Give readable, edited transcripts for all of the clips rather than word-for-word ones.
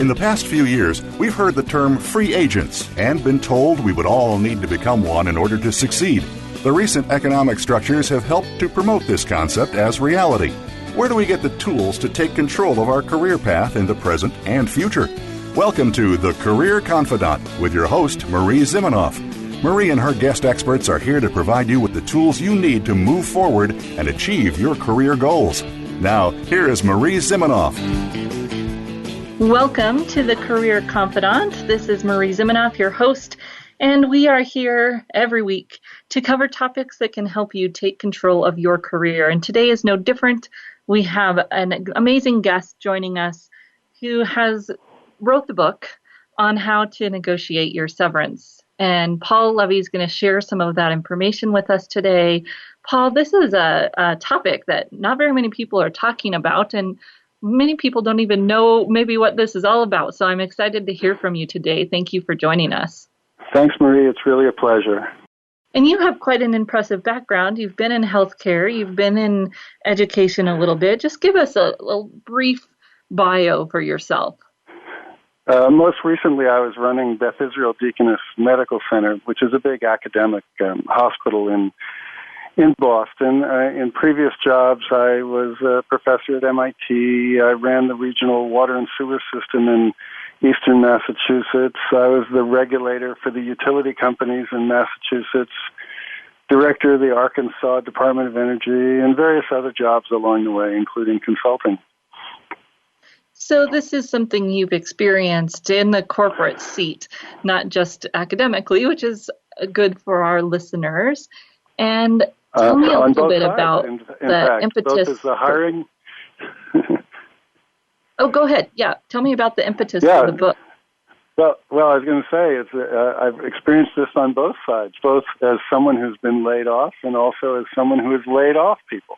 In the past few years, we've heard the term free agents and been told we would all need to become one in order to succeed. The recent economic structures have helped to promote this concept as reality. Where do we get the tools to take control of our career path in the present and future? Welcome to The Career Confidante with your host, Marie Zimenoff. Marie and her guest experts are here to provide you with the tools you need to move forward and achieve your career goals. Now, here is Marie Zimenoff. Welcome to the Career Confidante. This is Marie Zimenoff, your host, and we are here every week to cover topics that can help you take control of your career. And today is no different. We have an amazing guest joining us who wrote the book on how to negotiate your severance. And Paul Levy is going to share some of that information with us today. Paul, this is a topic that not very many people are talking about, and many people don't even know maybe what this is all about. So I'm excited to hear from you today. Thank you for joining us. Thanks, Marie. It's really a pleasure. And you have quite an impressive background. You've been in healthcare. You've been in education a little bit. Just give us a brief bio for yourself. Most recently, I was running Beth Israel Deaconess Medical Center, which is a big academic hospital in Boston. In previous jobs, I was a professor at MIT. I ran the regional water and sewer system in eastern Massachusetts. I was the regulator for the utility companies in Massachusetts, director of the Arkansas Department of Energy, and various other jobs along the way, including consulting. So this is something you've experienced in the corporate seat, not just academically, which is good for our listeners. And tell me a little bit about the impetus. Both as the hiring. Oh, go ahead. Yeah, tell me about the impetus for the book. Well, I was going to say I've experienced this on both sides, both as someone who's been laid off and also as someone who has laid off people.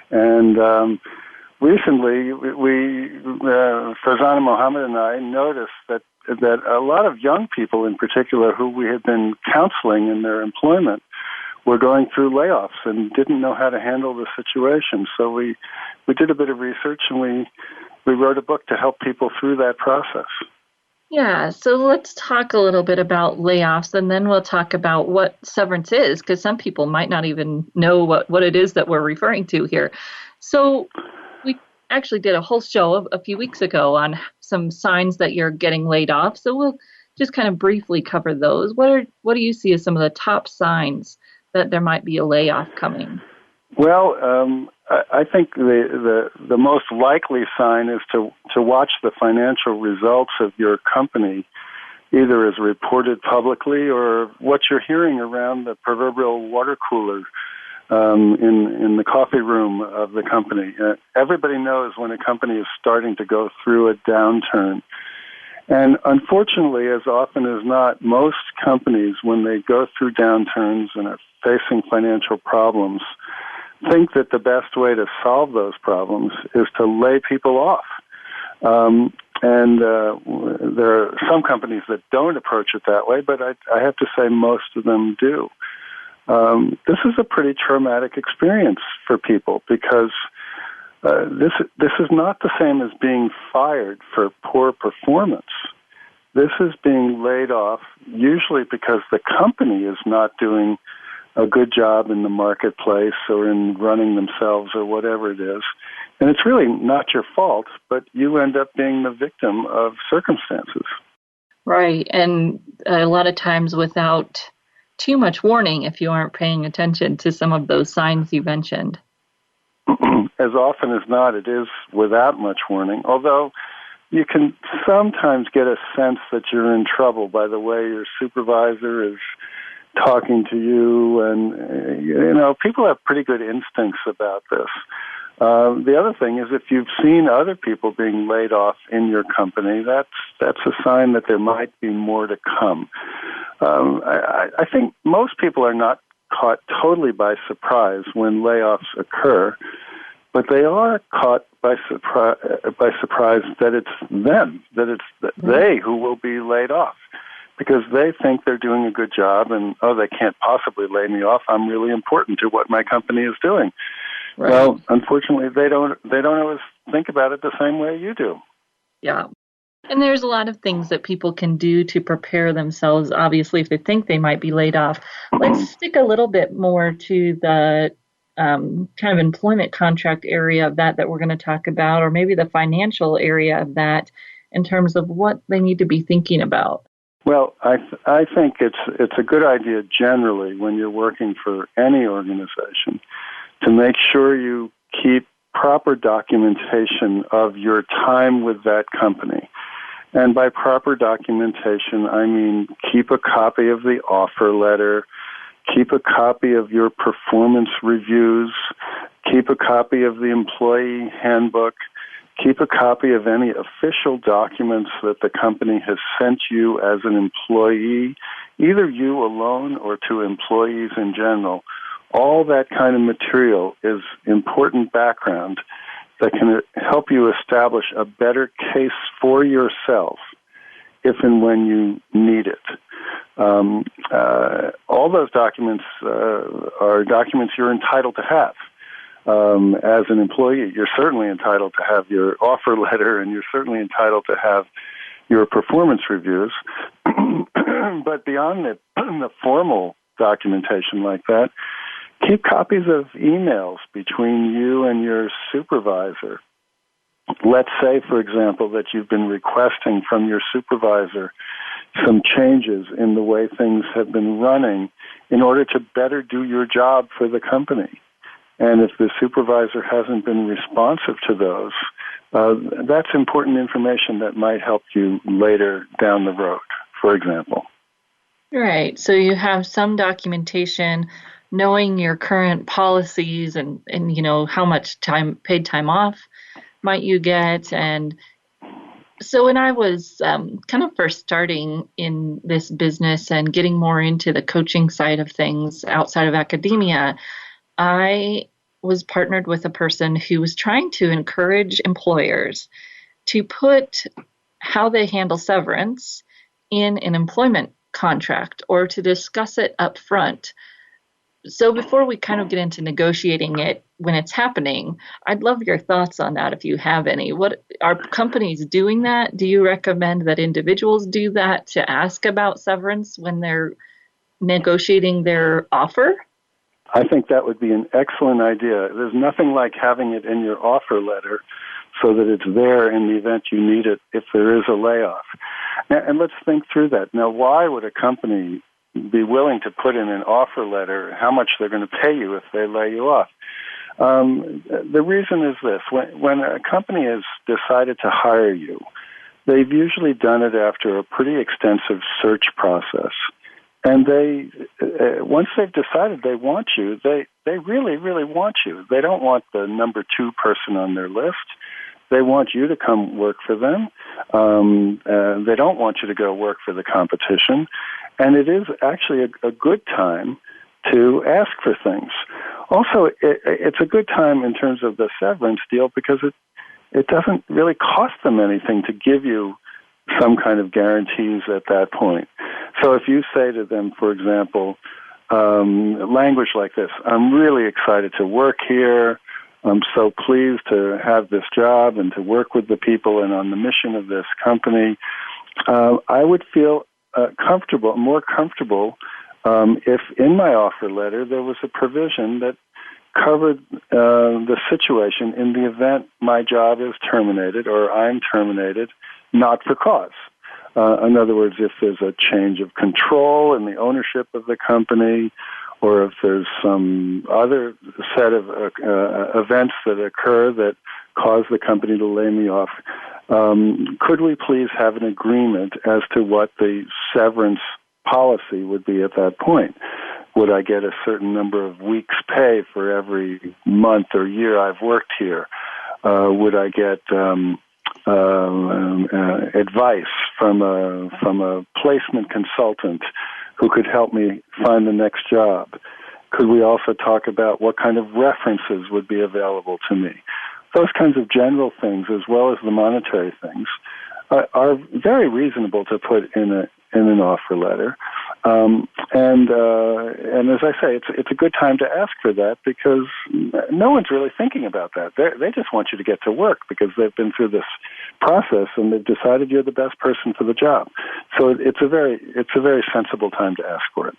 And recently, Farzana Mohammed and I noticed that a lot of young people, in particular, who we had been counseling in their employment, were going through layoffs and didn't know how to handle the situation. So we did a bit of research and we wrote a book to help people through that process. Yeah, so let's talk a little bit about layoffs, and then we'll talk about what severance is, because some people might not even know what it is that we're referring to here. So we actually did a whole show a few weeks ago on some signs that you're getting laid off. So we'll just kind of briefly cover those. What do you see as some of the top signs that there might be a layoff coming? Well, I think the most likely sign is to watch the financial results of your company, either as reported publicly or what you're hearing around the proverbial water cooler in the coffee room of the company. Everybody knows when a company is starting to go through a downturn. And unfortunately, as often as not, most companies, when they go through downturns and are facing financial problems, think that the best way to solve those problems is to lay people off. And there are some companies that don't approach it that way, but I have to say most of them do. This is a pretty traumatic experience for people because this is not the same as being fired for poor performance. This is being laid off usually because the company is not doing a good job in the marketplace or in running themselves or whatever it is. And it's really not your fault, but you end up being the victim of circumstances. Right. And a lot of times without too much warning if you aren't paying attention to some of those signs you mentioned. As often as not, it is without much warning, although you can sometimes get a sense that you're in trouble by the way your supervisor is talking to you, and people have pretty good instincts about this. The other thing is if you've seen other people being laid off in your company, that's a sign that there might be more to come. I think most people are not caught totally by surprise when layoffs occur, but they are caught by surprise that it's them, that it's they who will be laid off. Because they think they're doing a good job and, they can't possibly lay me off. I'm really important to what my company is doing. Right. Well, unfortunately, they don't always think about it the same way you do. Yeah. And there's a lot of things that people can do to prepare themselves, obviously, if they think they might be laid off. Let's stick a little bit more to the kind of employment contract area of that we're going to talk about, or maybe the financial area of that in terms of what they need to be thinking about. Well, I think it's a good idea generally when you're working for any organization to make sure you keep proper documentation of your time with that company. And by proper documentation, I mean keep a copy of the offer letter, keep a copy of your performance reviews, keep a copy of the employee handbook, keep a copy of any official documents that the company has sent you as an employee, either you alone or to employees in general. All that kind of material is important background that can help you establish a better case for yourself if and when you need it. All those documents are documents you're entitled to have. As an employee, you're certainly entitled to have your offer letter, and you're certainly entitled to have your performance reviews. But beyond the formal documentation like that, keep copies of emails between you and your supervisor. Let's say, for example, that you've been requesting from your supervisor some changes in the way things have been running in order to better do your job for the company. And if the supervisor hasn't been responsive to those, that's important information that might help you later down the road, for example. Right. So you have some documentation, knowing your current policies and how much paid time off might you get. And so when I was kind of first starting in this business and getting more into the coaching side of things outside of academia, I was partnered with a person who was trying to encourage employers to put how they handle severance in an employment contract or to discuss it up front. So before we kind of get into negotiating it when it's happening, I'd love your thoughts on that if you have any. What are companies doing that? Do you recommend that individuals do that to ask about severance when they're negotiating their offer? I think that would be an excellent idea. There's nothing like having it in your offer letter so that it's there in the event you need it if there is a layoff. And let's think through that. Now, why would a company be willing to put in an offer letter how much they're going to pay you if they lay you off? The reason is this. When a company has decided to hire you, they've usually done it after a pretty extensive search process. And once they've decided they want you, they really, really want you. They don't want the number 2 person on their list. They want you to come work for them. They don't want you to go work for the competition. And it is actually a good time to ask for things. Also, it's a good time in terms of the severance deal because it doesn't really cost them anything to give you some kind of guarantees at that point. So if you say to them, for example, language like this, I'm really excited to work here. I'm so pleased to have this job and to work with the people and on the mission of this company. I would feel more comfortable if in my offer letter there was a provision that covered the situation in the event my job is terminated or I'm terminated, not for cause. In other words, if there's a change of control in the ownership of the company, or if there's some other set of events that occur that cause the company to lay me off, could we please have an agreement as to what the severance policy would be at that point? Would I get a certain number of weeks' pay for every month or year I've worked here? Would I get advice from a placement consultant who could help me find the next job? Could we also talk about what kind of references would be available to me? Those kinds of general things, as well as the monetary things, are very reasonable to put in an offer letter. And as I say, it's a good time to ask for that because no one's really thinking about that. They just want you to get to work because they've been through this process and they've decided you're the best person for the job. So it's a very sensible time to ask for it.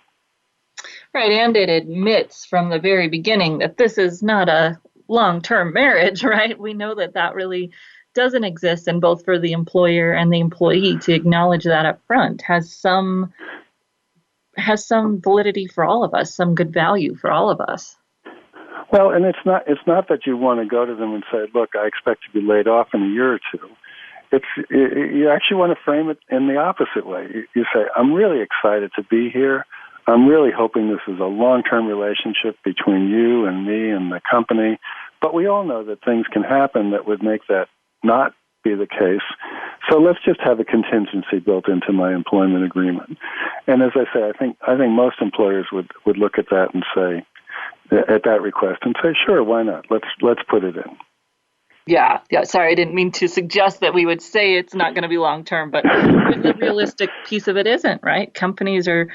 Right, and it admits from the very beginning that this is not a long-term marriage, right? We know that really doesn't exist, and both for the employer and the employee to acknowledge that up front has some validity for all of us, some good value for all of us. Well, and it's not that you want to go to them and say, look, I expect to be laid off in a year or two. You actually want to frame it in the opposite way. You say, I'm really excited to be here. I'm really hoping this is a long-term relationship between you and me and the company. But we all know that things can happen that would make that not be the case. So let's just have a contingency built into my employment agreement. And as I say, I think most employers would look at that and say, at that request and say, sure, why not? Let's put it in. Yeah. Sorry, I didn't mean to suggest that we would say it's not going to be long term, but the realistic piece of it isn't, right? Companies are.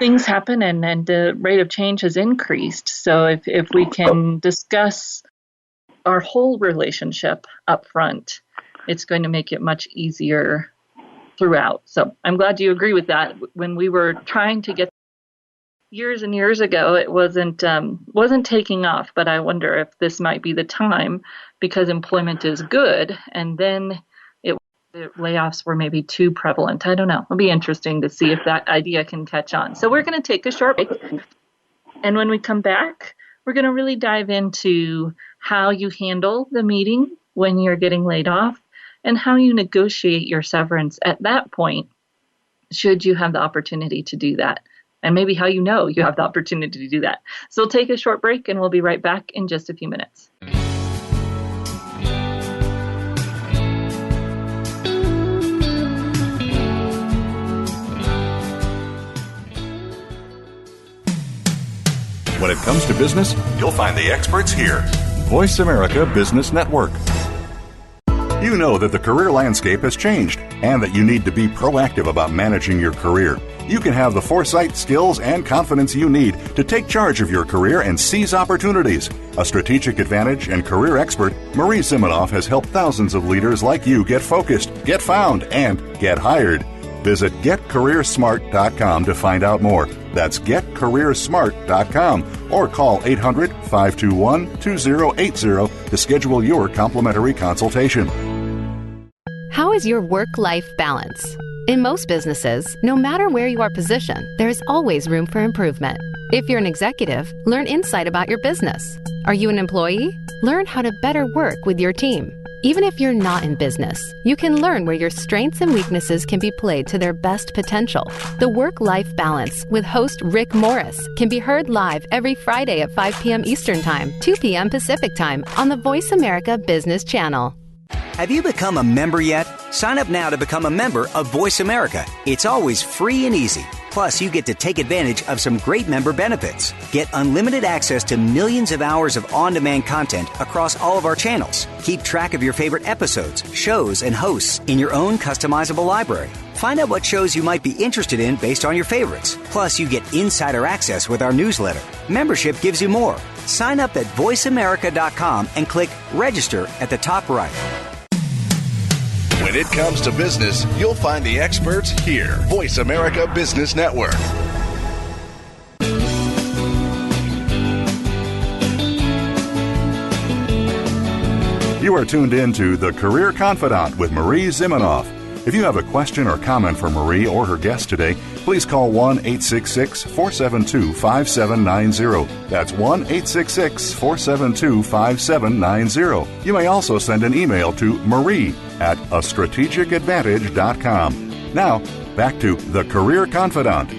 Things happen and the rate of change has increased. So if we can discuss our whole relationship up front, it's going to make it much easier throughout. So I'm glad you agree with that. When we were trying to get years and years ago, it wasn't taking off, but I wonder if this might be the time because employment is good and then the layoffs were maybe too prevalent. I don't know. It'll be interesting to see if that idea can catch on. So we're going to take a short break. And when we come back, we're going to really dive into how you handle the meeting when you're getting laid off and how you negotiate your severance at that point, should you have the opportunity to do that. And maybe how you know you have the opportunity to do that. So we'll take a short break and we'll be right back in just a few minutes. When it comes to business, you'll find the experts here. Voice America Business Network. You know that the career landscape has changed and that you need to be proactive about managing your career. You can have the foresight, skills, and confidence you need to take charge of your career and seize opportunities. A strategic advantage and career expert, Marie Zimenoff has helped thousands of leaders like you get focused, get found, and get hired. Visit getcareersmart.com to find out more. That's getcareersmart.com or call 800-521-2080 to schedule your complimentary consultation. How is your work-life balance? In most businesses, no matter where you are positioned, there is always room for improvement. If you're an executive, learn insight about your business. Are you an employee? Learn how to better work with your team. Even if you're not in business, you can learn where your strengths and weaknesses can be played to their best potential. The Work-Life Balance with host Rick Morris can be heard live every Friday at 5 p.m. Eastern Time, 2 p.m. Pacific Time on the Voice America Business Channel. Have you become a member yet? Sign up now to become a member of Voice America. It's always free and easy. Plus, you get to take advantage of some great member benefits. Get unlimited access to millions of hours of on-demand content across all of our channels. Keep track of your favorite episodes, shows, and hosts in your own customizable library. Find out what shows you might be interested in based on your favorites. Plus, you get insider access with our newsletter. Membership gives you more. Sign up at voiceamerica.com and click Register at the top right. When it comes to business, you'll find the experts here. Voice America Business Network. You are tuned in to The Career Confidante with Marie Zimenoff. If you have a question or comment for Marie or her guest today, please call 1-866-472-5790. That's 1-866-472-5790. You may also send an email to marie@astrategicadvantage.com. Now, back to The Career Confidante.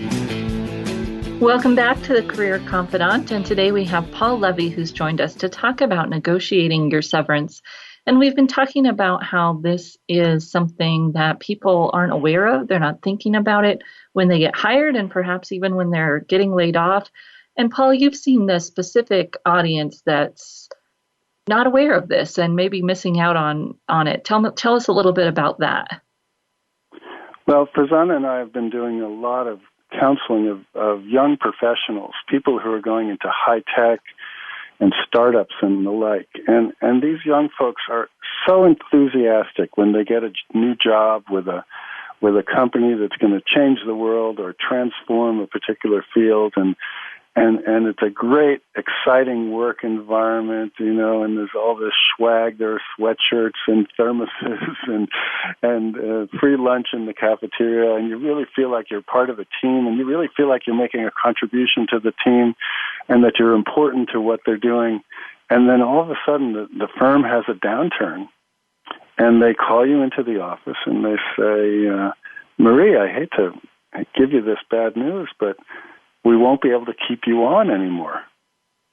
Welcome back to The Career Confidante, and today we have Paul Levy who's joined us to talk about negotiating your severance. And we've been talking about how this is something that people aren't aware of. They're not thinking about it when they get hired and perhaps even when they're getting laid off. And Paul, you've seen the specific audience that's not aware of this and maybe missing out on it. Tell us a little bit about that. Well, Prasanna and I have been doing a lot of counseling of young professionals, people who are going into high tech and startups and the like. And these young folks are so enthusiastic when they get a new job with a company that's going to change the world or transform a particular field, and it's a great, exciting work environment, and there's all this swag. There are sweatshirts and thermoses and free lunch in the cafeteria, and you really feel like you're part of a team, and you really feel like you're making a contribution to the team and that you're important to what they're doing. And then all of a sudden the firm has a downturn, and they call you into the office and they say, Marie, I hate to give you this bad news, but we won't be able to keep you on anymore.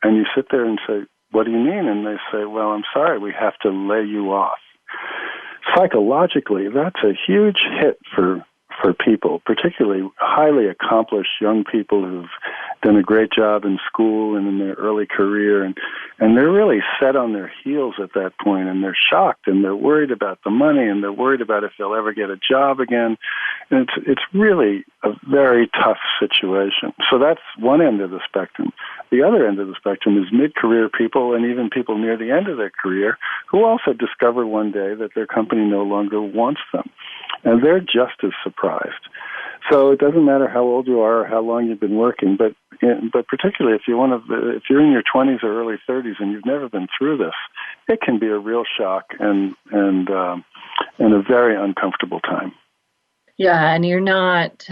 And you sit there and say, what do you mean? And they say, well, I'm sorry, we have to lay you off. Psychologically, that's a huge hit for people, particularly highly accomplished young people who've done a great job in school and in their early career, and they're really set on their heels at that point, and they're shocked, and they're worried about the money, and they're worried about if they'll ever get a job again. And it's really a very tough situation. So that's one end of the spectrum. The other end of the spectrum is mid-career people and even people near the end of their career who also discover one day that their company no longer wants them. And they're just as surprised. So it doesn't matter how old you are or how long you've been working, but particularly if if you're in your 20s or early 30s and you've never been through this, it can be a real shock and a very uncomfortable time. Yeah, and you're not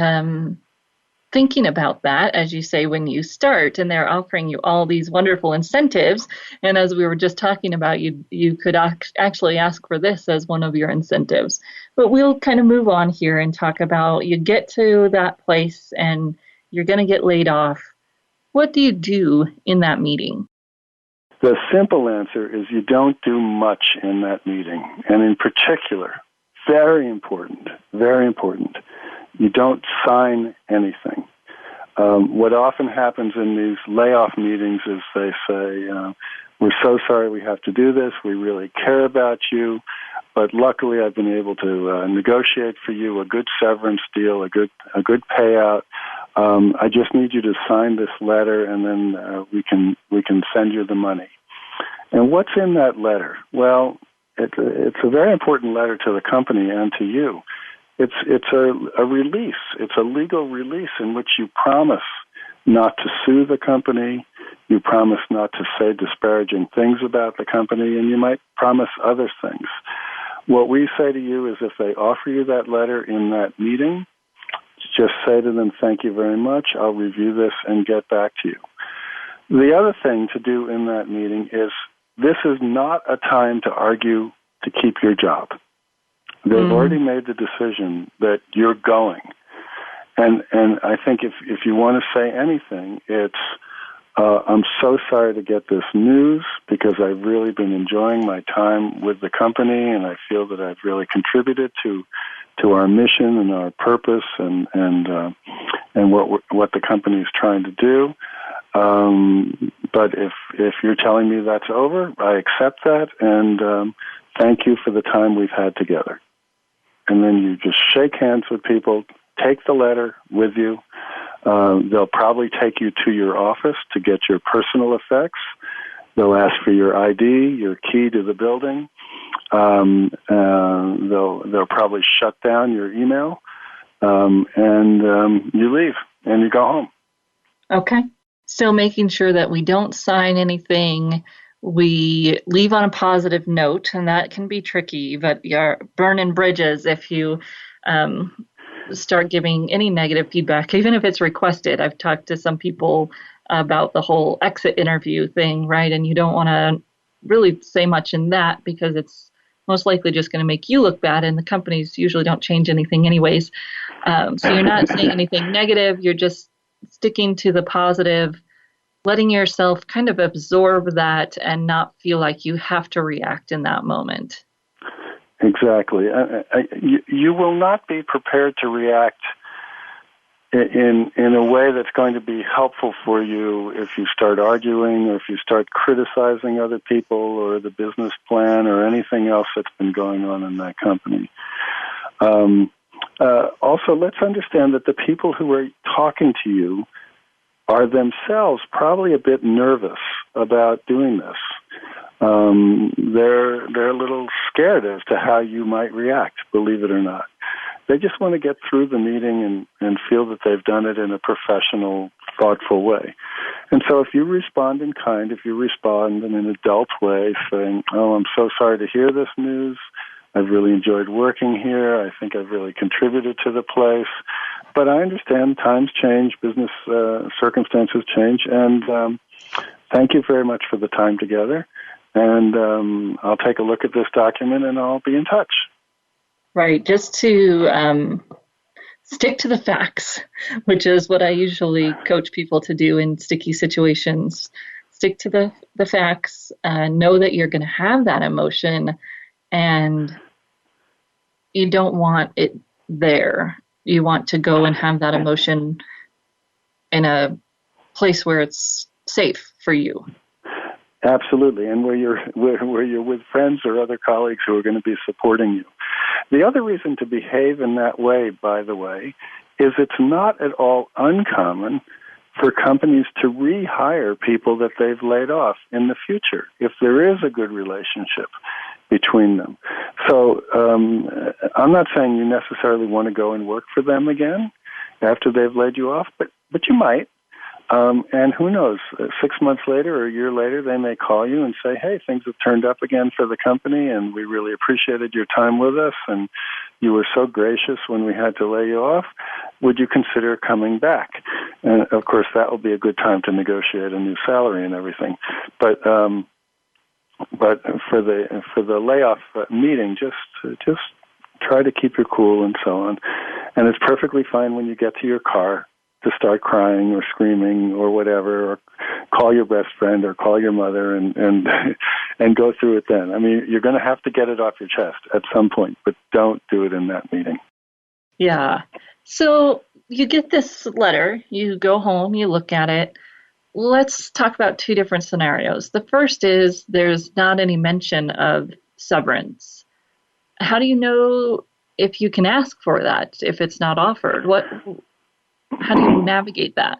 thinking about that, as you say, when you start, and they're offering you all these wonderful incentives. And as we were just talking about, you could actually ask for this as one of your incentives. But we'll kind of move on here and talk about, you get to that place and you're going to get laid off. What do you do in that meeting? The simple answer is you don't do much in that meeting. And in particular, very important, you don't sign anything. What often happens in these layoff meetings is they say, we're so sorry we have to do this. We really care about you. But luckily I've been able to negotiate for you a good severance deal, a good payout. I just need you to sign this letter, and then we can send you the money. And what's in that letter? Well, it's a very important letter to the company and to you. It's a release. It's a legal release in which you promise not to sue the company, you promise not to say disparaging things about the company, and you might promise other things. What we say to you is if they offer you that letter in that meeting, just say to them, thank you very much, I'll review this and get back to you. The other thing to do in that meeting is this is not a time to argue to keep your job. They've already made the decision that you're going. And I think if you want to say anything, it's, I'm so sorry to get this news because I've really been enjoying my time with the company, and I feel that I've really contributed to our mission and our purpose and what the company is trying to do. But if you're telling me that's over, I accept that, and thank you for the time we've had together. And then you just shake hands with people, take the letter with you. They'll probably take you to your office to get your personal effects. They'll ask for your ID, your key to the building. They'll probably shut down your email, and you leave and you go home. Okay. Still making sure that we don't sign anything. We leave on a positive note, and that can be tricky, but you're burning bridges if you start giving any negative feedback, even if it's requested. I've talked to some people about the whole exit interview thing, right? And you don't want to really say much in that because it's most likely just going to make you look bad, and the companies usually don't change anything anyways. So you're not saying anything negative. You're just sticking to the positive, letting yourself kind of absorb that and not feel like you have to react in that moment. Exactly. You will not be prepared to react in a way that's going to be helpful for you if you start arguing or if you start criticizing other people or the business plan or anything else that's been going on in that company. Also, let's understand that the people who are talking to you are themselves probably a bit nervous about doing this. They're a little scared as to how you might react, believe it or not. They just want to get through the meeting and feel that they've done it in a professional, thoughtful way. And so if you respond in kind, if you respond in an adult way, saying, "Oh, I'm so sorry to hear this news. I've really enjoyed working here. I think I've really contributed to the place. But I understand times change, business circumstances change, and thank you very much for the time together. And I'll take a look at this document and I'll be in touch." Right, just to stick to the facts, which is what I usually coach people to do in sticky situations. Stick to the facts, know that you're going to have that emotion, and you don't want it there. You want to go and have that emotion in a place where it's safe for you. Absolutely, and where you're with friends or other colleagues who are going to be supporting you. The other reason to behave in that way, by the way, is it's not at all uncommon for companies to rehire people that they've laid off in the future if there is a good relationship between them. So I'm not saying you necessarily want to go and work for them again after they've laid you off, but you might. And who knows, 6 months later or a year later, they may call you and say, "Hey, things have turned up again for the company, and we really appreciated your time with us, and you were so gracious when we had to lay you off. Would you consider coming back?" And, of course, that will be a good time to negotiate a new salary and everything. But for the layoff meeting, just try to keep your cool and so on. And it's perfectly fine when you get to your car to start crying or screaming or whatever, or call your best friend or call your mother and go through it then. I mean, you're going to have to get it off your chest at some point, but don't do it in that meeting. Yeah. So you get this letter, you go home, you look at it. Let's talk about two different scenarios. The first is there's not any mention of severance. How do you know if you can ask for that if it's not offered? How do you navigate that?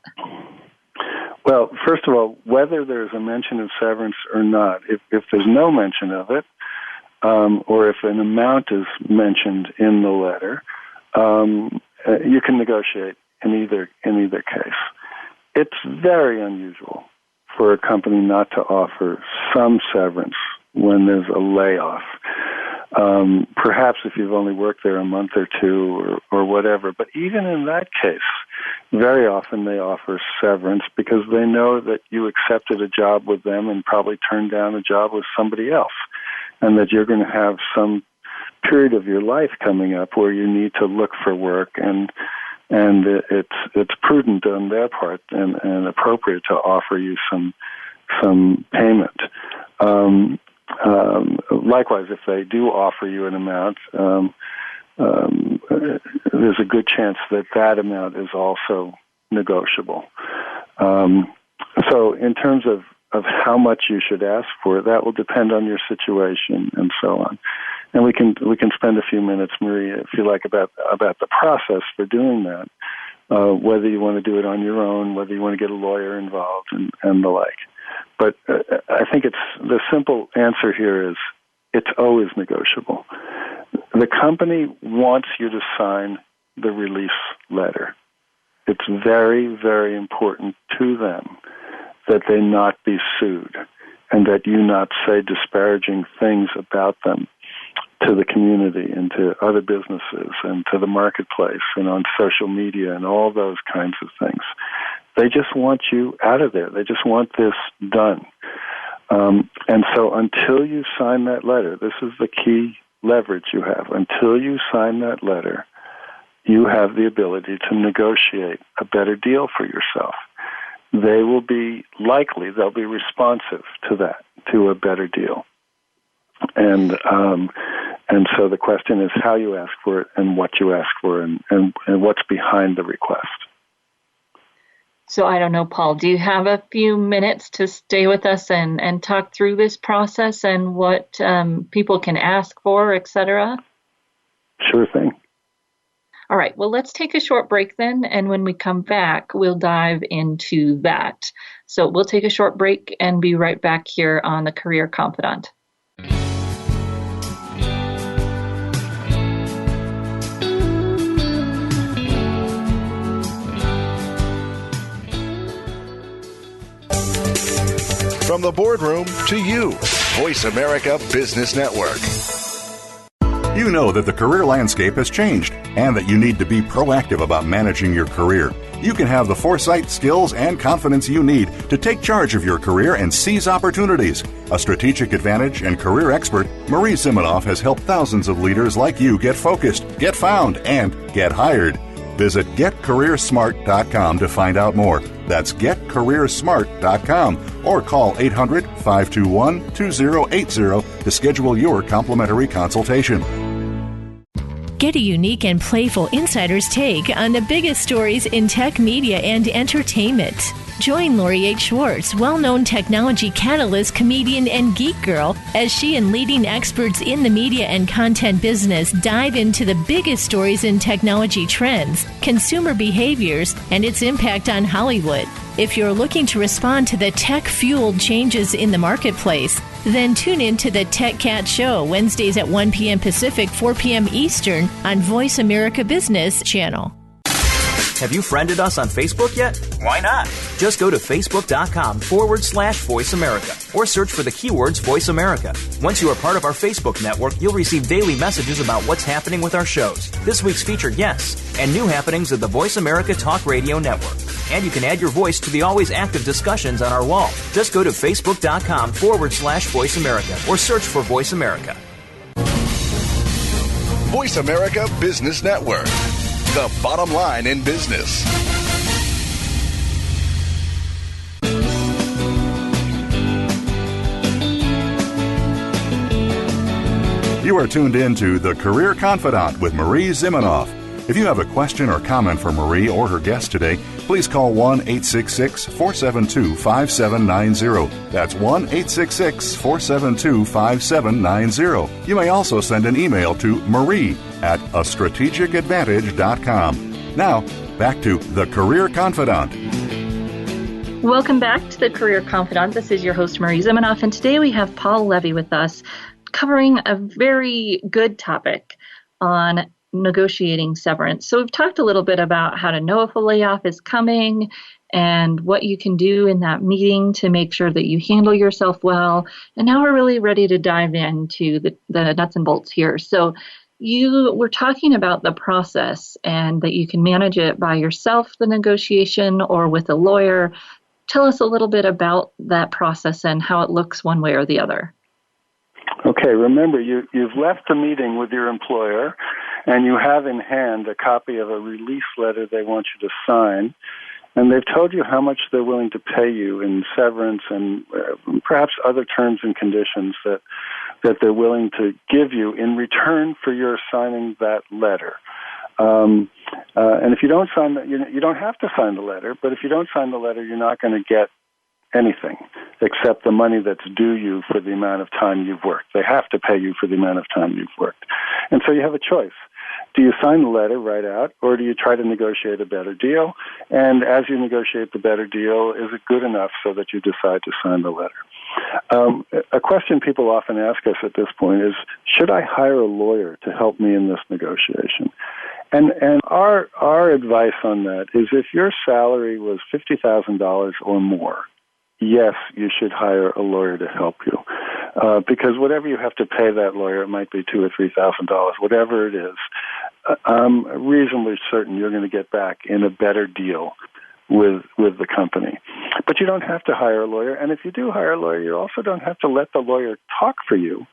Well, first of all, whether there's a mention of severance or not, if there's no mention of it, or if an amount is mentioned in the letter, you can negotiate in either case. It's very unusual for a company not to offer some severance when there's a layoff. Perhaps if you've only worked there a month or two or whatever. But even in that case, very often they offer severance because they know that you accepted a job with them and probably turned down a job with somebody else, and that you're going to have some period of your life coming up where you need to look for work, and it's prudent on their part and appropriate to offer you some payment. Likewise, if they do offer you an amount, there's a good chance that amount is also negotiable. So in terms of how much you should ask for, that will depend on your situation and so on. And we can spend a few minutes, Marie, if you like, about the process for doing that, whether you want to do it on your own, whether you want to get a lawyer involved, and the like. But I think the simple answer here is it's always negotiable. The company wants you to sign the release letter. It's very, very important to them that they not be sued and that you not say disparaging things about them to the community and to other businesses and to the marketplace and on social media and all those kinds of things. They just want you out of there. They just want this done. And so until you sign that letter, this is the key leverage you have. Until you sign that letter, you have the ability to negotiate a better deal for yourself. They'll be responsive to that, to a better deal. And so the question is how you ask for it and what you ask for and what's behind the request. So I don't know, Paul, do you have a few minutes to stay with us and talk through this process and what people can ask for, et cetera? Sure thing. All right, well, let's take a short break then, and when we come back, we'll dive into that. So we'll take a short break and be right back here on the Career Confidant. From the boardroom to you, Voice America Business Network. You know that the career landscape has changed and that you need to be proactive about managing your career. You can have the foresight, skills, and confidence you need to take charge of your career and seize opportunities. A strategic advantage and career expert, Marie Zimenoff has helped thousands of leaders like you get focused, get found, and get hired. Visit getcareersmart.com to find out more. That's getcareersmart.com or call 800-521-2080 to schedule your complimentary consultation. Get a unique and playful insider's take on the biggest stories in tech, media, and entertainment. Join Lori H. Schwartz, well-known technology catalyst, comedian, and geek girl, as she and leading experts in the media and content business dive into the biggest stories in technology trends, consumer behaviors, and its impact on Hollywood. If you're looking to respond to the tech-fueled changes in the marketplace, then tune in to the Tech Cat Show, Wednesdays at 1 p.m. Pacific, 4 p.m. Eastern on Voice America Business Channel. Have you friended us on Facebook yet? Why not? Just go to facebook.com/Voice America or search for the keywords Voice America. Once you are part of our Facebook network, you'll receive daily messages about what's happening with our shows, this week's featured guests, and new happenings of the Voice America Talk Radio Network. And you can add your voice to the always active discussions on our wall. Just go to facebook.com/Voice America or search for Voice America. Voice America Business Network. The bottom line in business. You are tuned in to The Career Confidant with Marie Zimenoff. If you have a question or comment for Marie or her guest today, please call 1-866-472-5790. That's 1-866-472-5790. You may also send an email to marie@astrategicadvantage.com. Now, back to The Career Confidant. Welcome back to the Career Confidant. This is your host, Marie Zimenoff, and today we have Paul Levy with us covering a very good topic on negotiating severance. So we've talked a little bit about how to know if a layoff is coming and what you can do in that meeting to make sure that you handle yourself well. And now we're really ready to dive into the nuts and bolts here. So you were talking about the process and that you can manage it by yourself, the negotiation, or with a lawyer. Tell us a little bit about that process and how it looks one way or the other. Okay, remember, you've left the meeting with your employer, and you have in hand a copy of a release letter they want you to sign, and they've told you how much they're willing to pay you in severance and perhaps other terms and conditions that they're willing to give you in return for your signing that letter. And if you don't sign that, you don't have to sign the letter, but if you don't sign the letter, you're not going to get anything except the money that's due you for the amount of time you've worked. They have to pay you for the amount of time you've worked. And so you have a choice. Do you sign the letter right out, or do you try to negotiate a better deal? And as you negotiate the better deal, is it good enough so that you decide to sign the letter? A question people often ask us at this point is, should I hire a lawyer to help me in this negotiation? And our advice on that is, if your salary was $50,000 or more, yes, you should hire a lawyer to help you, because whatever you have to pay that lawyer, it might be $2,000 or $3,000, whatever it is. I'm reasonably certain you're going to get back in a better deal with the company. But you don't have to hire a lawyer, and if you do hire a lawyer, you also don't have to let the lawyer talk for you.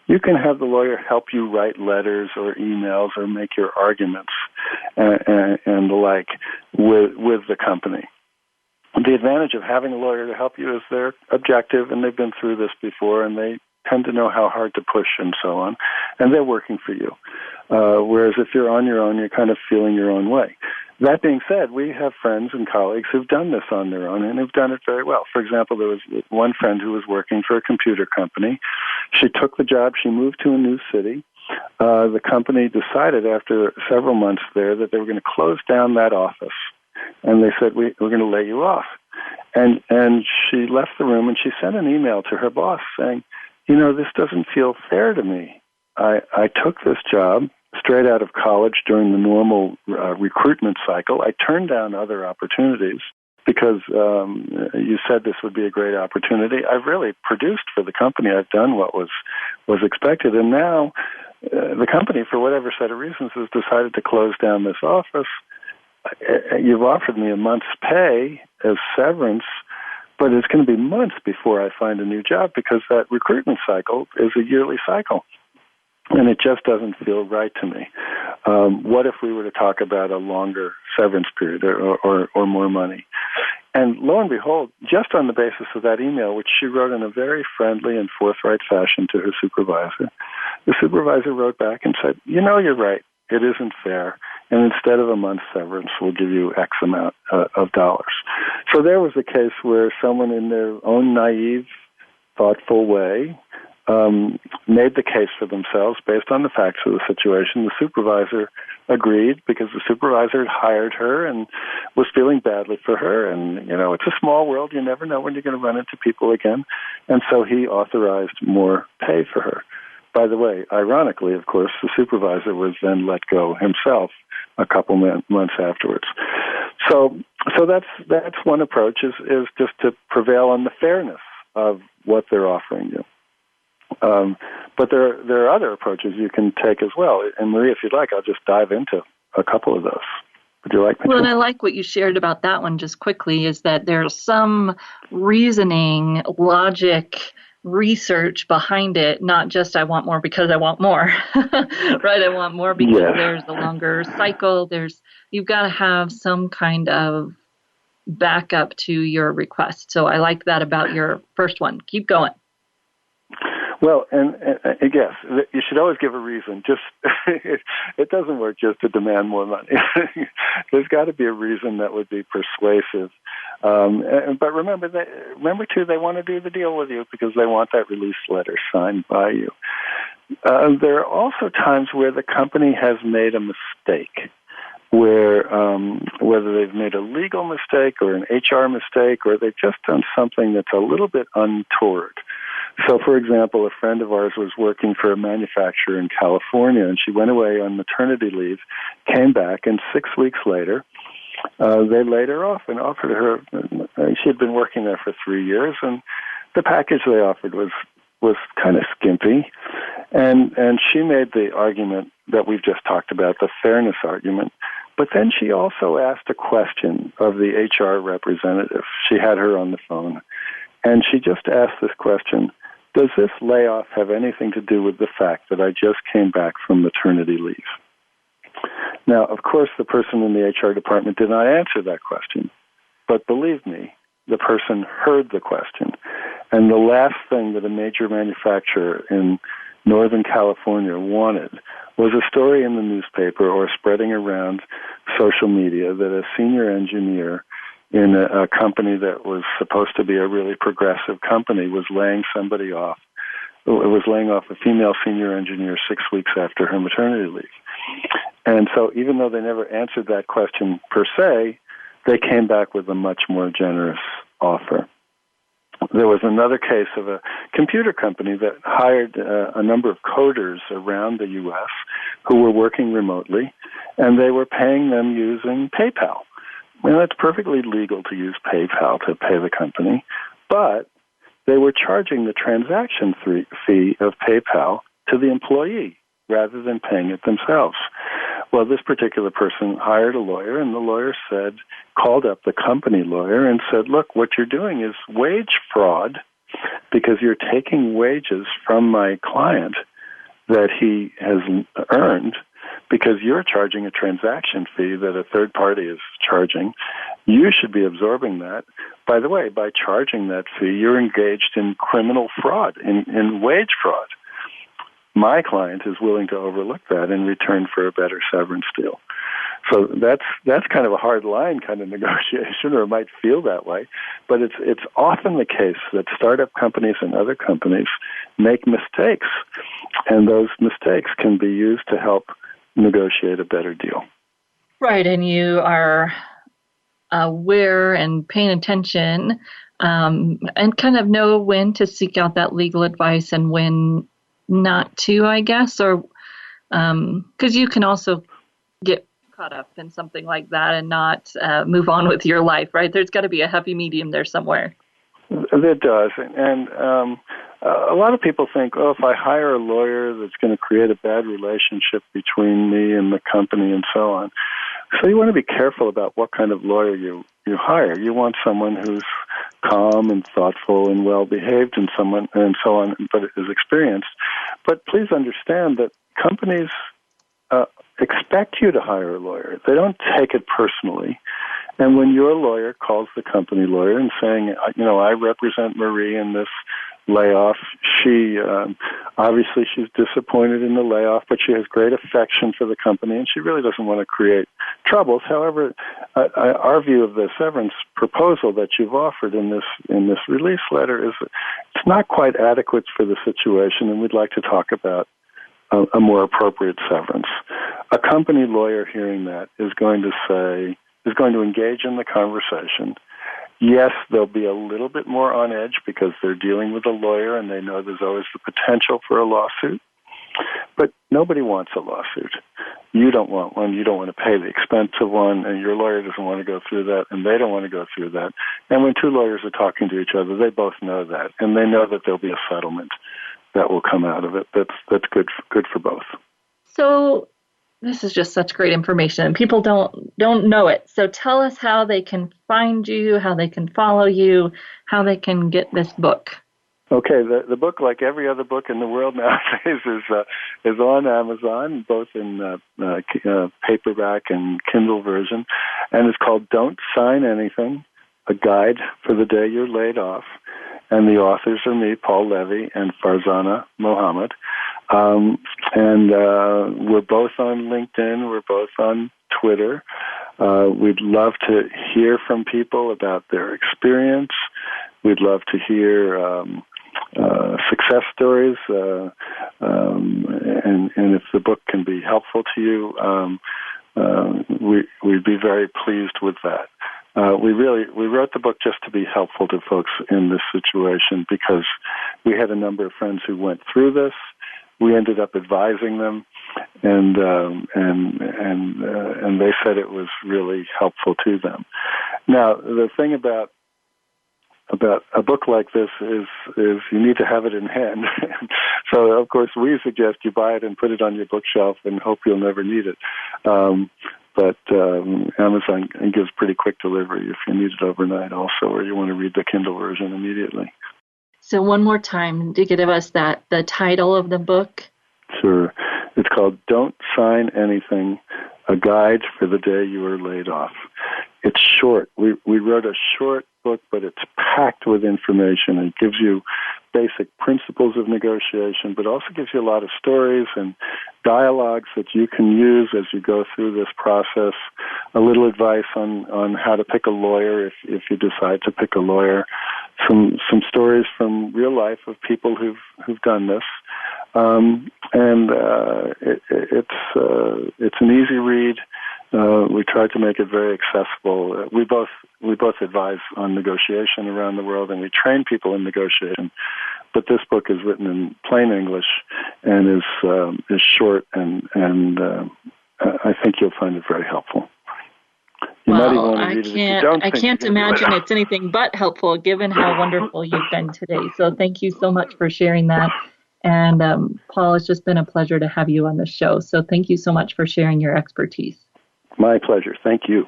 You can have the lawyer help you write letters or emails or make your arguments and the like with the company. The advantage of having a lawyer to help you is they're objective, and they've been through this before, and they tend to know how hard to push and so on, and they're working for you. Whereas if you're on your own, you're kind of feeling your own way. That being said, we have friends and colleagues who've done this on their own, and who've done it very well. For example, there was one friend who was working for a computer company. She took the job. She moved to a new city. the company decided after several months there that they were going to close down that office. And they said, we're going to lay you off. And she left the room and she sent an email to her boss saying, this doesn't feel fair to me. I took this job straight out of college during the normal recruitment cycle. I turned down other opportunities because you said this would be a great opportunity. I've really produced for the company. I've done what was expected. And now the company, for whatever set of reasons, has decided to close down this office. You've offered me a month's pay as severance, but it's going to be months before I find a new job because that recruitment cycle is a yearly cycle. And it just doesn't feel right to me. What if we were to talk about a longer severance period or more money? And lo and behold, just on the basis of that email, which she wrote in a very friendly and forthright fashion to her supervisor, the supervisor wrote back and said, you're right. It isn't fair. And instead of a month's severance, we'll give you X amount of dollars. So there was a case where someone in their own naive, thoughtful way made the case for themselves based on the facts of the situation. The supervisor agreed because the supervisor had hired her and was feeling badly for her. And, it's a small world. You never know when you're going to run into people again. And so he authorized more pay for her. By the way, ironically, of course, the supervisor was then let go himself a couple months afterwards. So that's one approach is just to prevail on the fairness of what they're offering you. But there are other approaches you can take as well. And Marie, if you'd like, I'll just dive into a couple of those. Would you like me to? Well, and I like what you shared about that one just quickly, is that there's some reasoning, logic, research behind it, not just I want more because I want more, right? I want more because there's a longer cycle. You've got to have some kind of backup to your request. So I like that about your first one. Keep going. Well, and yes, you should always give a reason. Just it doesn't work just to demand more money. There's got to be a reason that would be persuasive. But remember, too, they want to do the deal with you because they want that release letter signed by you. There are also times where the company has made a mistake, where whether they've made a legal mistake or an HR mistake, or they've just done something that's a little bit untoward. So, for example, a friend of ours was working for a manufacturer in California, and she went away on maternity leave, came back, and 6 weeks later, they laid her off and offered her. She had been working there for 3 years, and the package they offered was kind of skimpy. And she made the argument that we've just talked about, the fairness argument. But then she also asked a question of the HR representative. She had her on the phone, and she just asked this question: does this layoff have anything to do with the fact that I just came back from maternity leave? Now, of course, the person in the HR department did not answer that question. But believe me, the person heard the question. And the last thing that a major manufacturer in Northern California wanted was a story in the newspaper or spreading around social media that a senior engineer in a company that was supposed to be a really progressive company was laying somebody off. It was laying off a female senior engineer 6 weeks after her maternity leave. And so even though they never answered that question per se, they came back with a much more generous offer. There was another case of a computer company that hired a number of coders around the U.S. who were working remotely, and they were paying them using PayPal. Well, it's perfectly legal to use PayPal to pay the company, but they were charging the transaction fee of PayPal to the employee rather than paying it themselves. Well, this particular person hired a lawyer, and the lawyer called up the company lawyer and said, look, what you're doing is wage fraud because you're taking wages from my client that he has earned because you're charging a transaction fee that a third party is charging. You should be absorbing that. By the way, by charging that fee, you're engaged in criminal fraud, in wage fraud. My client is willing to overlook that in return for a better severance deal. So that's kind of a hard line kind of negotiation, or it might feel that way. But it's often the case that startup companies and other companies make mistakes, and those mistakes can be used to help negotiate a better deal. Right, and you are aware and paying attention and kind of know when to seek out that legal advice and when not to, I guess, or because you can also get caught up in something like that and not move on with your life, right? There's got to be a happy medium there somewhere. There does. And a lot of people think, if I hire a lawyer, that's going to create a bad relationship between me and the company and so on. So you want to be careful about what kind of lawyer you hire. You want someone who's calm and thoughtful and well-behaved and so on, but is experienced. But please understand that companies expect you to hire a lawyer. They don't take it personally. And when your lawyer calls the company lawyer and saying, I represent Marie in this layoff, she obviously she's disappointed in the layoff, but she has great affection for the company, and she really doesn't want to create troubles. However, our view of the severance proposal that you've offered in this release letter is it's not quite adequate for the situation, and we'd like to talk about a more appropriate severance. A company lawyer hearing that is going to engage in the conversation. Yes, they'll be a little bit more on edge because they're dealing with a lawyer and they know there's always the potential for a lawsuit. But nobody wants a lawsuit. You don't want one. You don't want to pay the expense of one, and your lawyer doesn't want to go through that, and they don't want to go through that. And when two lawyers are talking to each other, they both know that, and they know that there'll be a settlement that will come out of it. That's good for both. So this is just such great information, and people don't know it. So tell us how they can find you, how they can follow you, how they can get this book. Okay, the book, like every other book in the world nowadays, is on Amazon, both in paperback and Kindle version, and it's called Don't Sign Anything, A Guide for the Day You're Laid Off. And the authors are me, Paul Levy, and Farzana Mohammed. And we're both on LinkedIn. We're both on Twitter. We'd love to hear from people about their experience. We'd love to hear success stories. And if the book can be helpful to you, we'd be very pleased with that. We wrote the book just to be helpful to folks in this situation because we had a number of friends who went through this. We ended up advising them, and they said it was really helpful to them. Now, the thing about a book like this is you need to have it in hand. So, of course, we suggest you buy it and put it on your bookshelf and hope you'll never need it. But Amazon gives pretty quick delivery if you need it overnight also, or you want to read the Kindle version immediately. So one more time, to give us the title of the book. Sure. It's called Don't Sign Anything, A Guide for the Day You Are Laid Off. It's short. We wrote a short book, but it's packed with information. It gives you basic principles of negotiation, but also gives you a lot of stories and dialogues that you can use as you go through this process. A little advice on how to pick a lawyer if you decide to pick a lawyer. Some stories from real life of people who've done this. It's an easy read. We tried to make it very accessible. We both advise on negotiation around the world, and we train people in negotiation. But this book is written in plain English and is short, and I think you'll find it very helpful. Well, I can't imagine it's anything but helpful, given how wonderful you've been today. So thank you so much for sharing that. And Paul, it's just been a pleasure to have you on the show. So thank you so much for sharing your expertise. My pleasure. Thank you.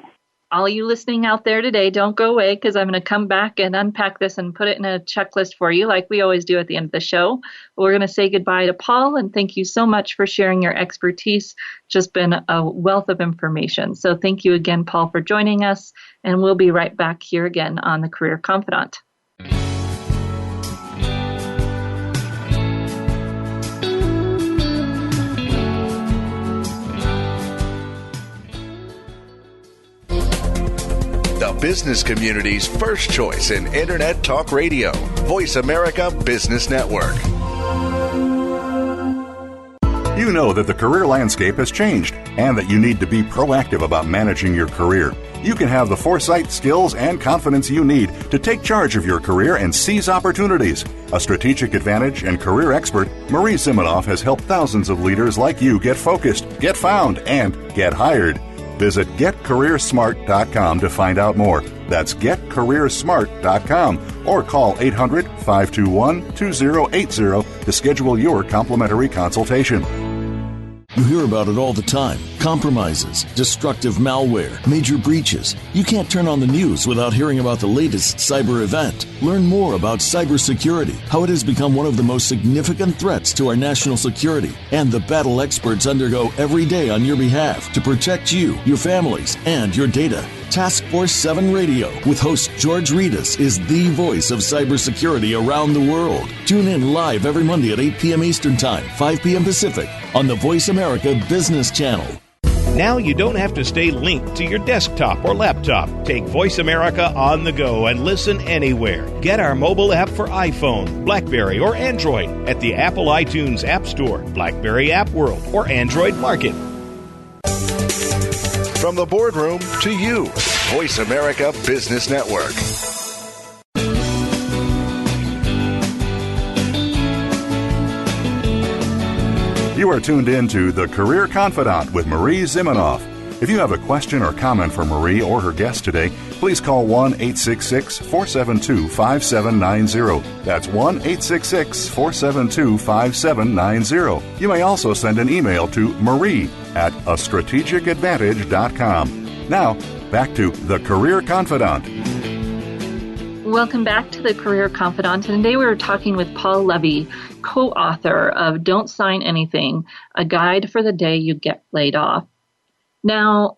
All you listening out there today, don't go away, because I'm going to come back and unpack this and put it in a checklist for you like we always do at the end of the show. We're going to say goodbye to Paul, and thank you so much for sharing your expertise. Just been a wealth of information. So thank you again, Paul, for joining us, and we'll be right back here again on the Career Confidante. business community's first choice in Internet Talk Radio, Voice America Business Network. You know that the career landscape has changed and that you need to be proactive about managing your career. You can have the foresight, skills, and confidence you need to take charge of your career and seize opportunities. A strategic advantage and career expert, Marie Zimenoff has helped thousands of leaders like you get focused, get found, and get hired. Visit getcareersmart.com to find out more. That's getcareersmart.com or call 800-521-2080 to schedule your complimentary consultation. You hear about it all the time. Compromises, destructive malware, major breaches. You can't turn on the news without hearing about the latest cyber event. Learn more about cybersecurity, how it has become one of the most significant threats to our national security, and the battle experts undergo every day on your behalf to protect you, your families, and your data. Task Force 7 Radio with host George Reedus is the voice of cybersecurity around the world. Tune in live every Monday at 8 p.m. Eastern Time, 5 p.m. Pacific on the Voice America Business Channel. Now you don't have to stay linked to your desktop or laptop. Take Voice America on the go and listen anywhere. Get our mobile app for iPhone, BlackBerry, or Android at the Apple iTunes App Store, BlackBerry App World, or Android Market. From the boardroom to you, Voice America Business Network. You are tuned in to The Career Confidante with Marie Zimenoff. If you have a question or comment for Marie or her guest today, please call 1-866-472-5790. That's 1-866-472-5790. You may also send an email to marie@astrategicadvantage.com. Now, back to The Career Confidante. Welcome back to The Career Confidante. Today we were talking with Paul Levy, co-author of Don't Sign Anything, A Guide for the Day You Get Laid Off. Now,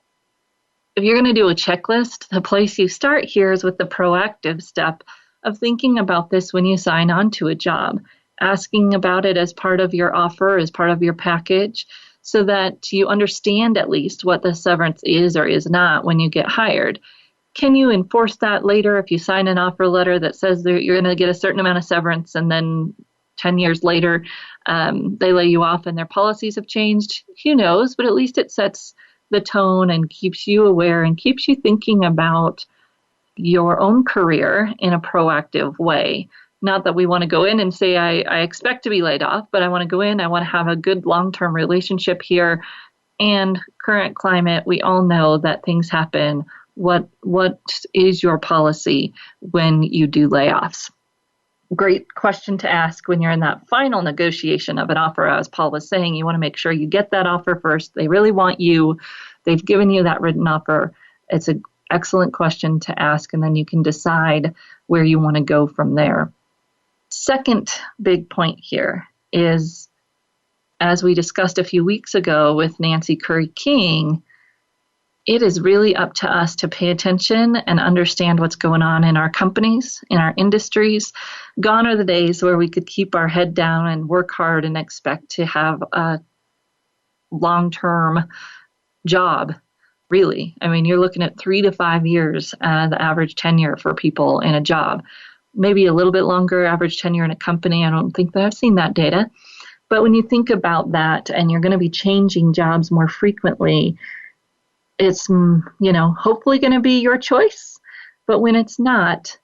if you're going to do a checklist, the place you start here is with the proactive step of thinking about this when you sign on to a job, asking about it as part of your offer, as part of your package, so that you understand at least what the severance is or is not when you get hired. Can you enforce that later if you sign an offer letter that says that you're going to get a certain amount of severance and then 10 years later they lay you off and their policies have changed? Who knows? But at least it sets the tone and keeps you aware and keeps you thinking about your own career in a proactive way. Not that we want to go in and say, I expect to be laid off, but I want to go in, I want to have a good long-term relationship here. And current climate, we all know that things happen. What is your policy when you do layoffs? Great question to ask when you're in that final negotiation of an offer. As Paul was saying, you want to make sure you get that offer first. They really want you. They've given you that written offer. It's an excellent question to ask, and then you can decide where you want to go from there. Second big point here is, as we discussed a few weeks ago with Nancy Curry King, it is really up to us to pay attention and understand what's going on in our companies, in our industries. Gone are the days where we could keep our head down and work hard and expect to have a long-term job, really. I mean, you're looking at 3 to 5 years, the average tenure for people in a job. Maybe a little bit longer average tenure in a company. I don't think that I've seen that data. But when you think about that and you're going to be changing jobs more frequently, it's, hopefully going to be your choice. But when it's not,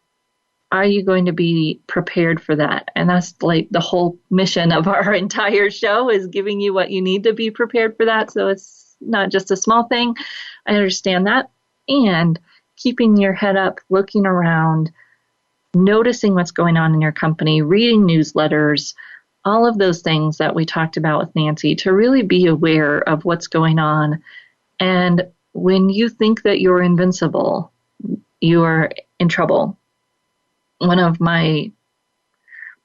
are you going to be prepared for that? And that's like the whole mission of our entire show, is giving you what you need to be prepared for that. So it's not just a small thing. I understand that. And keeping your head up, looking around, noticing what's going on in your company, reading newsletters, all of those things that we talked about with Nancy, to really be aware of what's going on. And when you think that you're invincible, you are in trouble. One of my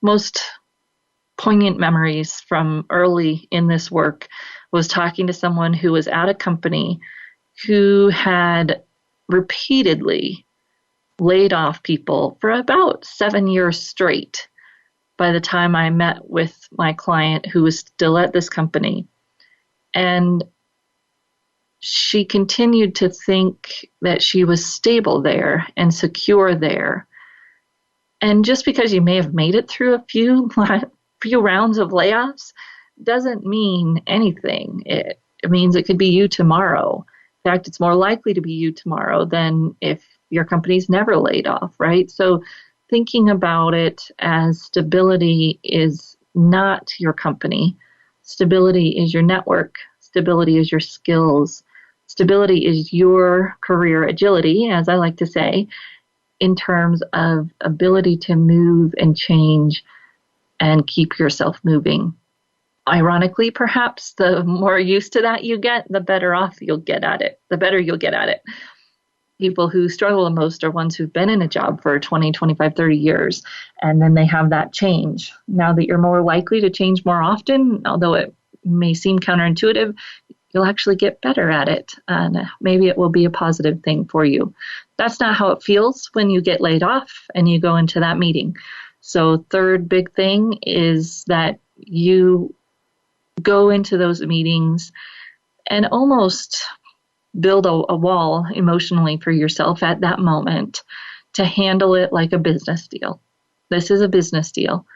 most poignant memories from early in this work was talking to someone who was at a company who had repeatedly laid off people for about 7 years straight by the time I met with my client who was still at this company. And she continued to think that she was stable there and secure there. And just because you may have made it through a few rounds of layoffs doesn't mean anything. It means it could be you tomorrow. In fact, it's more likely to be you tomorrow than if your company's never laid off, right? So thinking about it as stability is not your company. Stability is your network. Stability is your skills. Stability is your career agility, as I like to say, in terms of ability to move and change and keep yourself moving. Ironically, perhaps the more used to that you get, the better off you'll get at it, the better you'll get at it. People who struggle the most are ones who've been in a job for 20, 25, 30 years, and then they have that change. Now that you're more likely to change more often, although it may seem counterintuitive, you'll actually get better at it, and maybe it will be a positive thing for you. That's not how it feels when you get laid off and you go into that meeting. So third big thing is that you go into those meetings and almost build a wall emotionally for yourself at that moment to handle it like a business deal. This is a business deal.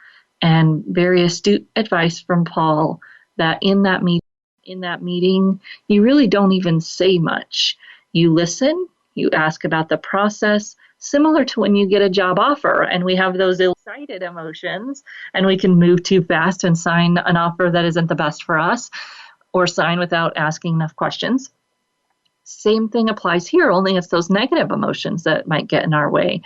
And very astute advice from Paul that in that meeting, you really don't even say much. You listen, you ask about the process, similar to when you get a job offer and we have those excited emotions and we can move too fast and sign an offer that isn't the best for us or sign without asking enough questions. Same thing applies here, only it's those negative emotions that might get in our way.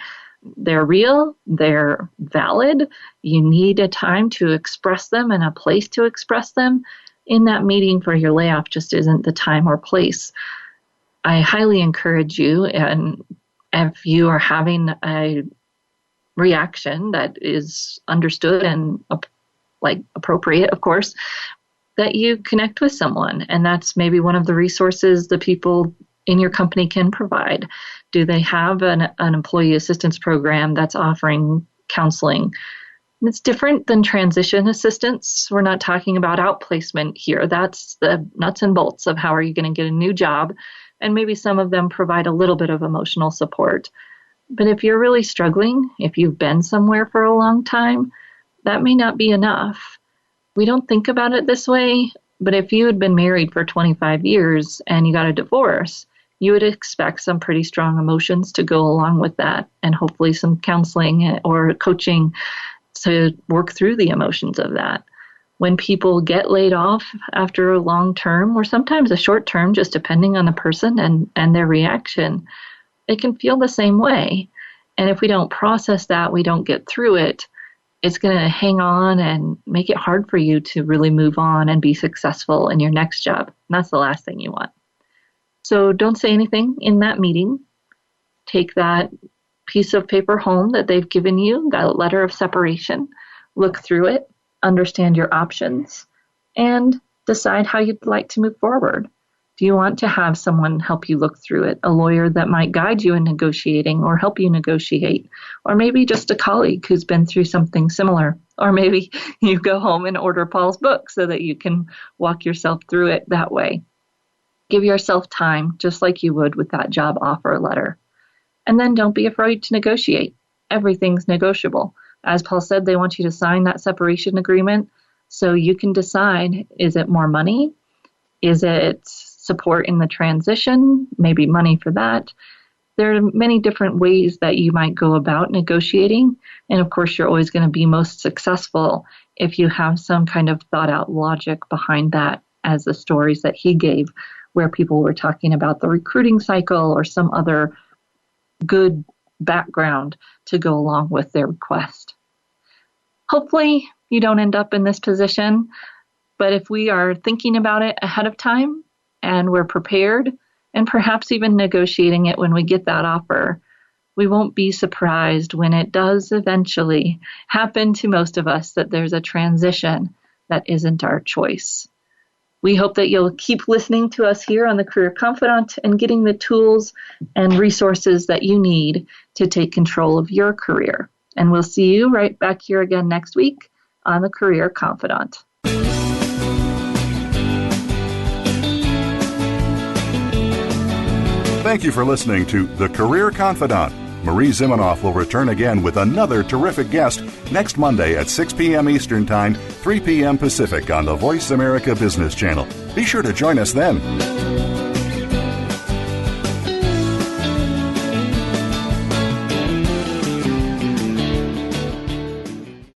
They're real, they're valid. You need a time to express them and a place to express them. In that meeting for your layoff just isn't the time or place. I highly encourage you, and if you are having a reaction that is understood and appropriate, of course, that you connect with someone. And that's maybe one of the resources the people in your company can provide. Do they have an employee assistance program that's offering counseling? It's different than transition assistance. We're not talking about outplacement here. That's the nuts and bolts of how are you going to get a new job. And maybe some of them provide a little bit of emotional support. But if you're really struggling, if you've been somewhere for a long time, that may not be enough. We don't think about it this way, but if you had been married for 25 years and you got a divorce, you would expect some pretty strong emotions to go along with that, and hopefully some counseling or coaching to work through the emotions of that. When people get laid off after a long term, or sometimes a short term, just depending on the person and their reaction, it can feel the same way. And if we don't process that, we don't get through it, it's going to hang on and make it hard for you to really move on and be successful in your next job. And that's the last thing you want. So don't say anything in that meeting. Take that piece of paper home that they've given you, that letter of separation, look through it, understand your options, and decide how you'd like to move forward. Do you want to have someone help you look through it, a lawyer that might guide you in negotiating or help you negotiate, or maybe just a colleague who's been through something similar, or maybe you go home and order Paul's book so that you can walk yourself through it that way. Give yourself time, just like you would with that job offer letter. And then don't be afraid to negotiate. Everything's negotiable. As Paul said, they want you to sign that separation agreement so you can decide, is it more money? Is it support in the transition? Maybe money for that. There are many different ways that you might go about negotiating. And of course, you're always going to be most successful if you have some kind of thought out logic behind that, as the stories that he gave, where people were talking about the recruiting cycle or some other good background to go along with their request. Hopefully you don't end up in this position, but if we are thinking about it ahead of time and we're prepared and perhaps even negotiating it when we get that offer, we won't be surprised when it does eventually happen to most of us that there's a transition that isn't our choice. We hope that you'll keep listening to us here on the Career Confidante and getting the tools and resources that you need to take control of your career. And we'll see you right back here again next week on the Career Confidante. Thank you for listening to The Career Confidante. Marie Zimenoff will return again with another terrific guest next Monday at 6 p.m. Eastern Time, 3 p.m. Pacific on the Voice America Business Channel. Be sure to join us then.